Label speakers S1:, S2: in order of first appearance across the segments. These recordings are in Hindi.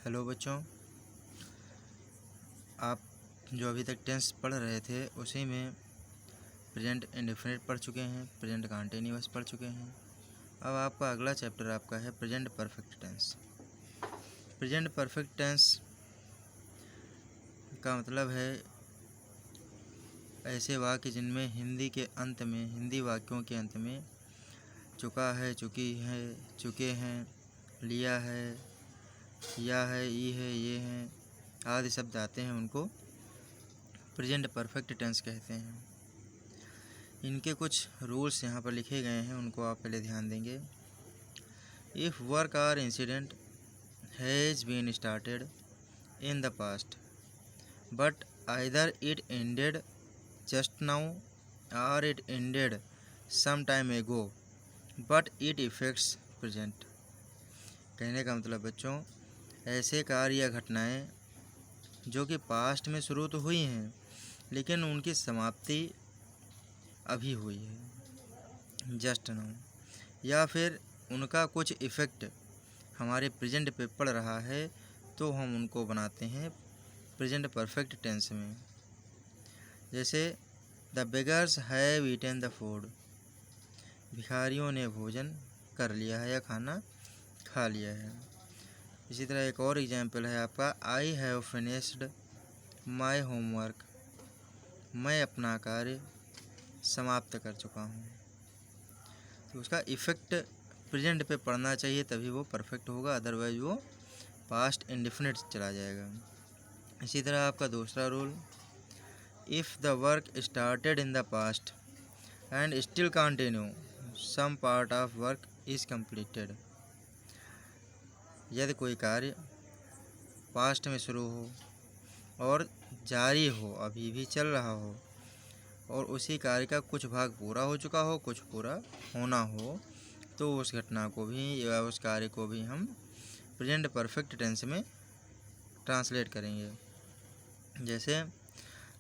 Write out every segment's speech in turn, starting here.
S1: हेलो बच्चों, आप जो अभी तक टेंस पढ़ रहे थे उसी में प्रेजेंट इंडेफिनिट पढ़ चुके हैं, प्रेजेंट कंटीन्यूअस पढ़ चुके हैं। अब आपका अगला चैप्टर आपका है present perfect tense. Present perfect tense का मतलब है ऐसे वाक्य जिनमें हिंदी वाक्यों के अंत में चुका है, चुकी है, चुके हैं, लिया है, या है, ई है, ये हैं आदि शब्द आते हैं, उनको प्रेजेंट परफेक्ट टेंस कहते हैं। इनके कुछ रूल्स यहाँ पर लिखे गए हैं, उनको आप पहले ध्यान देंगे। If work or incident has been started in the past but either it ended just now or it ended some time ago but it effects present. कहने का मतलब बच्चों, ऐसे कार्य या घटनाएं जो कि पास्ट में शुरू तो हुई हैं लेकिन उनकी समाप्ति अभी हुई है, जस्ट नाउ, या फिर उनका कुछ इफ़ेक्ट हमारे प्रेजेंट पे पड़ रहा है, तो हम उनको बनाते हैं प्रेजेंट परफेक्ट टेंस में। जैसे the beggars have eaten the food, भिखारियों ने भोजन कर लिया है या खाना खा लिया है। इसी तरह एक और एग्जाम्पल है आपका, I have finished my homework, मैं अपना कार्य समाप्त कर चुका हूँ। तो उसका इफ़ेक्ट प्रेजेंट पे पड़ना चाहिए, तभी वो परफेक्ट होगा, अदरवाइज वो पास्ट इंडेफिनिट चला जाएगा। इसी तरह आपका दूसरा rule, if the work started in the past and still continue some part of work is completed. यदि कोई कार्य पास्ट में शुरू हो और जारी हो, अभी भी चल रहा हो, और उसी कार्य का कुछ भाग पूरा हो चुका हो, कुछ पूरा होना हो, तो उस घटना को भी या उस कार्य को भी हम प्रेजेंट परफेक्ट टेंस में ट्रांसलेट करेंगे। जैसे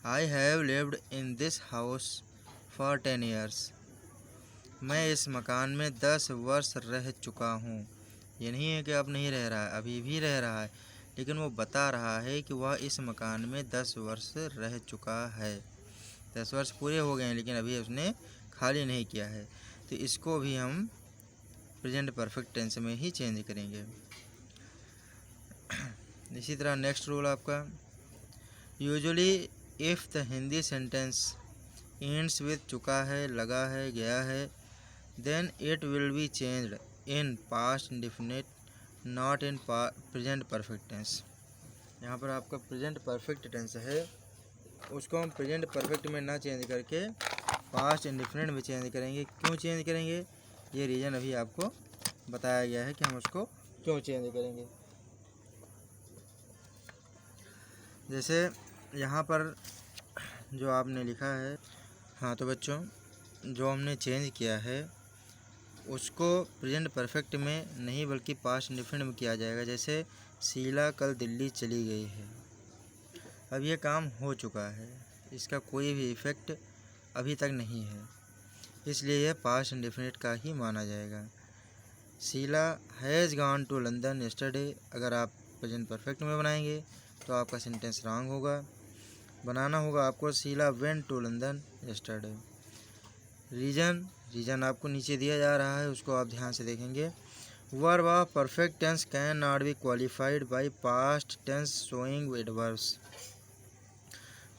S1: I have lived in this house for 10 years, मैं इस मकान में 10 वर्ष रह चुका हूँ। ये नहीं है कि अब नहीं रह रहा है, अभी भी रह रहा है, लेकिन वो बता रहा है कि वह इस मकान में 10 वर्ष रह चुका है। 10 वर्ष पूरे हो गए हैं लेकिन अभी उसने खाली नहीं किया है, तो इसको भी हम प्रेजेंट परफेक्ट टेंस में ही चेंज करेंगे। इसी तरह नेक्स्ट रूल आपका, usually if the Hindi sentence ends with चुका है, लगा है, गया है, then it will be changed in past indefinite, not in present perfect tense. यहाँ पर आपका प्रेजेंट परफेक्ट टेंस है, उसको हम प्रेजेंट परफेक्ट में ना चेंज करके पास्ट इंडेफिनिट में चेंज करेंगे। क्यों चेंज करेंगे, ये रीज़न अभी आपको बताया गया है कि हम उसको क्यों चेंज करेंगे। जैसे यहाँ पर जो आपने लिखा है, हाँ तो बच्चों जो हमने चेंज किया है उसको प्रेजेंट परफेक्ट में नहीं बल्कि पास्ट इंडेफिनिट में किया जाएगा। जैसे शीला कल दिल्ली चली गई है, अब ये काम हो चुका है, इसका कोई भी इफ़ेक्ट अभी तक नहीं है, इसलिए यह पास्ट इंडेफिनिट का ही माना जाएगा। Sheela has gone to London yesterday, अगर आप प्रेजेंट परफेक्ट में बनाएंगे तो आपका सेंटेंस रॉन्ग होगा। बनाना होगा आपको Sheela went to London yesterday. Reason आपको नीचे दिया जा रहा है, उसको आप ध्यान से देखेंगे। Verb of perfect tense can not be qualified by past tense showing adverbs.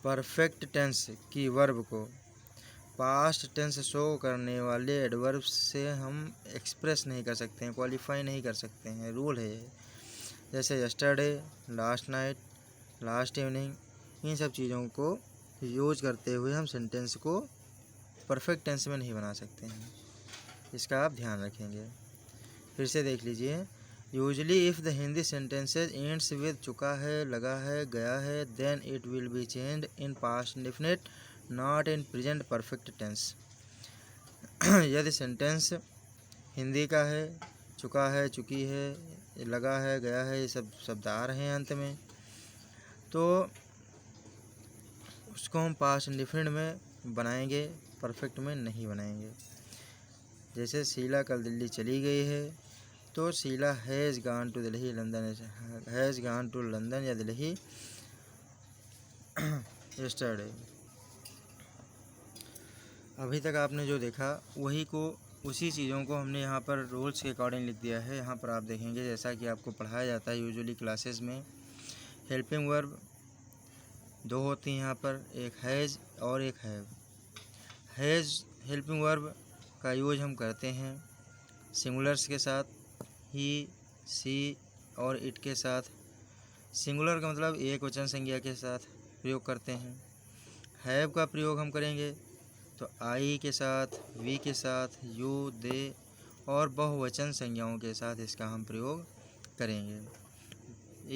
S1: Perfect tense की वर्ब को पास्ट टेंस शो करने वाले एडवर्ब्स से हम एक्सप्रेस नहीं कर सकते हैं, क्वालिफाई नहीं कर सकते हैं, रूल है। जैसे yesterday, last night, last evening, इन सब चीज़ों को यूज करते हुए हम सेंटेंस को परफेक्ट टेंस में नहीं बना सकते हैं, इसका आप ध्यान रखेंगे। फिर से देख लीजिए, usually if the Hindi sentences ends with चुका है, लगा है, गया है, then it will be changed in past indefinite, not in present perfect tense. यदि सेंटेंस हिंदी का है, चुका है, चुकी है, लगा है, गया है, ये सब शब्द आ रहे हैं अंत में, तो उसको हम पास्ट इंडेफिनिट में बनाएंगे, परफेक्ट में नहीं बनाएंगे। जैसे शीला कल दिल्ली चली गई है, तो Sheela has gone to Delhi London, has gone to London या दिल्ली यस्टरडे। अभी तक आपने जो देखा वही को उसी चीज़ों को हमने यहाँ पर रूल्स के अकॉर्डिंग लिख दिया है। यहाँ पर आप देखेंगे जैसा कि आपको पढ़ाया जाता है यूजुअली क्लासेस में, हेल्पिंग वर्ब दो होती हैं यहाँ पर, एक हैज़ और एक हैव। हैज़ हेल्पिंग वर्ब का यूज हम करते हैं सिंगुलर्स के साथ, ही, सी और इट के साथ। सिंगुलर का मतलब एक वचन संज्ञा के साथ प्रयोग करते हैं। हैव का प्रयोग हम करेंगे तो आई के साथ, वी के साथ, यू, दे और बहुवचन संज्ञाओं के साथ इसका हम प्रयोग करेंगे।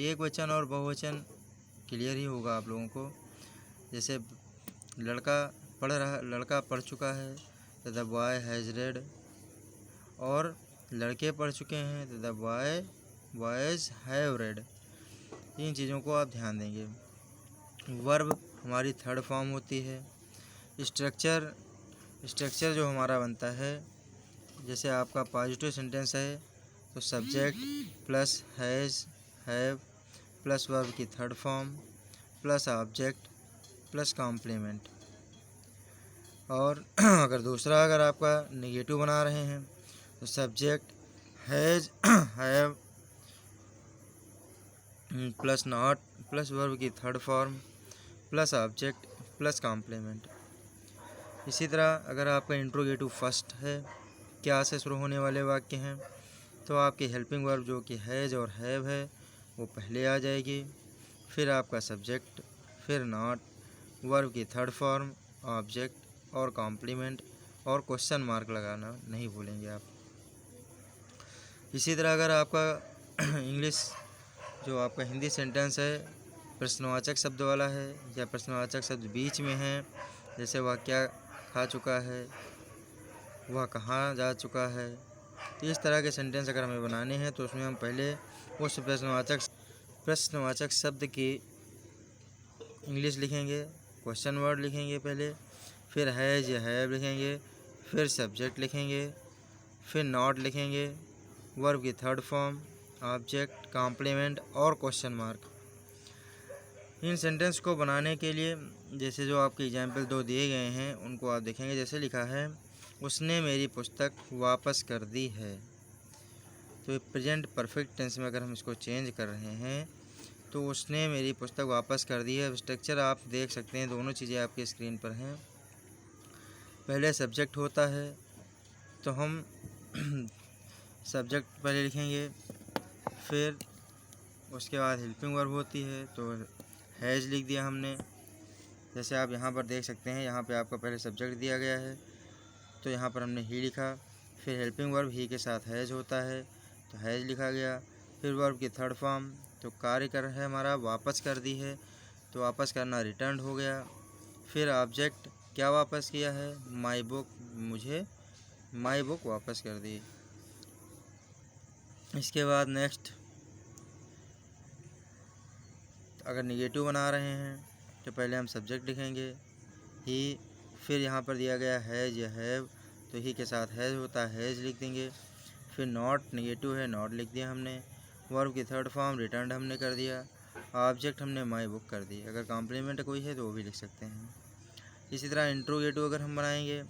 S1: एक वचन और बहुवचन क्लियर ही होगा आप लोगों को। जैसे लड़का पढ़ चुका है तो द बॉय हैज़ रेड, और लड़के पढ़ चुके हैं तो द बॉयज़ हैव रेड। इन चीज़ों को आप ध्यान देंगे। वर्ब हमारी थर्ड फॉर्म होती है। स्ट्रक्चर जो हमारा बनता है, जैसे आपका पॉजिटिव सेंटेंस है तो subject plus has have plus verb की third form plus object plus complement. और अगर आपका नेगेटिव बना रहे हैं तो subject has have plus not plus verb की third form plus object plus complement. इसी तरह अगर आपका इंट्रोगेटिव फर्स्ट है, क्या से शुरू होने वाले वाक्य हैं, तो आपकी हेल्पिंग वर्ब जो कि हैज़ और हैव है वो पहले आ जाएगी, फिर आपका सब्जेक्ट, फिर नॉट, वर्ब की थर्ड फॉर्म, ऑब्जेक्ट और कॉम्प्लीमेंट और क्वेश्चन मार्क लगाना नहीं भूलेंगे आप। इसी तरह अगर आपका इंग्लिश जो आपका हिंदी सेंटेंस है प्रश्नवाचक शब्द वाला है या प्रश्नवाचक शब्द बीच में है, जैसे वह क्या खा चुका है, वह कहाँ जा चुका है, तो इस तरह के सेंटेंस अगर हमें बनाने हैं तो उसमें हम पहले उस प्रश्नवाचक शब्द की इंग्लिश लिखेंगे, क्वेश्चन वर्ड लिखेंगे पहले, फिर हैज़ या हैव लिखेंगे, फिर सब्जेक्ट लिखेंगे, फिर नॉट लिखेंगे, वर्ब की थर्ड फॉर्म, ऑब्जेक्ट, कॉम्प्लीमेंट और क्वेश्चन मार्क। इन सेंटेंस को बनाने के लिए जैसे जो आपके एग्जाम्पल दो दिए गए हैं उनको आप देखेंगे। जैसे लिखा है उसने मेरी पुस्तक वापस कर दी है, तो प्रेजेंट परफेक्ट टेंस में अगर हम इसको चेंज कर रहे हैं तो उसने मेरी पुस्तक वापस कर दी है। स्ट्रक्चर आप देख सकते हैं, दोनों चीज़ें आपकी स्क्रीन पर हैं। पहले सब्जेक्ट होता है तो हम सब्जेक्ट पहले लिखेंगे, फिर उसके बाद हेल्पिंग वर्ब होती है तो हैज़ लिख दिया हमने। जैसे आप यहाँ पर देख सकते हैं, यहाँ पे आपका पहले सब्जेक्ट दिया गया है तो यहाँ पर हमने ही लिखा, फिर हेल्पिंग वर्ब ही के साथ हैज़ होता है तो हैज़ लिखा गया, फिर वर्ब की थर्ड फॉर्म तो कार्य कर है हमारा वापस कर दी है तो वापस करना रिटर्न हो गया, फिर ऑब्जेक्ट क्या वापस किया है, माई बुक, मुझे माई बुक वापस कर दी। इसके बाद नेक्स्ट अगर निगेटिव बना रहे हैं तो पहले हम सब्जेक्ट लिखेंगे ही, फिर यहाँ पर दिया गया हैज़ या हैव तो ही के साथ हैज़ होता है हैज़ लिख देंगे, फिर नॉट निगेटिव है नॉट लिख दिया हमने, वर्ब की थर्ड फॉर्म रिटर्न हमने कर दिया, ऑब्जेक्ट हमने माई बुक कर दी। अगर कॉम्प्लीमेंट कोई है तो वो भी लिख सकते हैं। इसी तरह इंट्रोगेटिव अगर हम बनाएंगे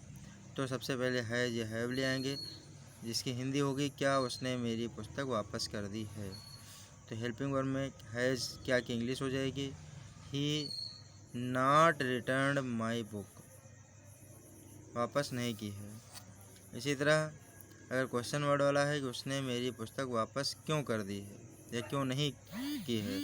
S1: तो सबसे पहले हैज़ या हैव ले आएंगे जिसकी हिंदी होगी क्या उसने मेरी पुस्तक वापस कर दी है, तो हेल्पिंग वर्ब में हैज़ क्या की इंग्लिश हो जाएगी ही नॉट रिटर्न्ड माई बुक, वापस नहीं की है। इसी तरह अगर क्वेश्चन वर्ड वाला है कि उसने मेरी पुस्तक वापस क्यों कर दी है या क्यों नहीं की है,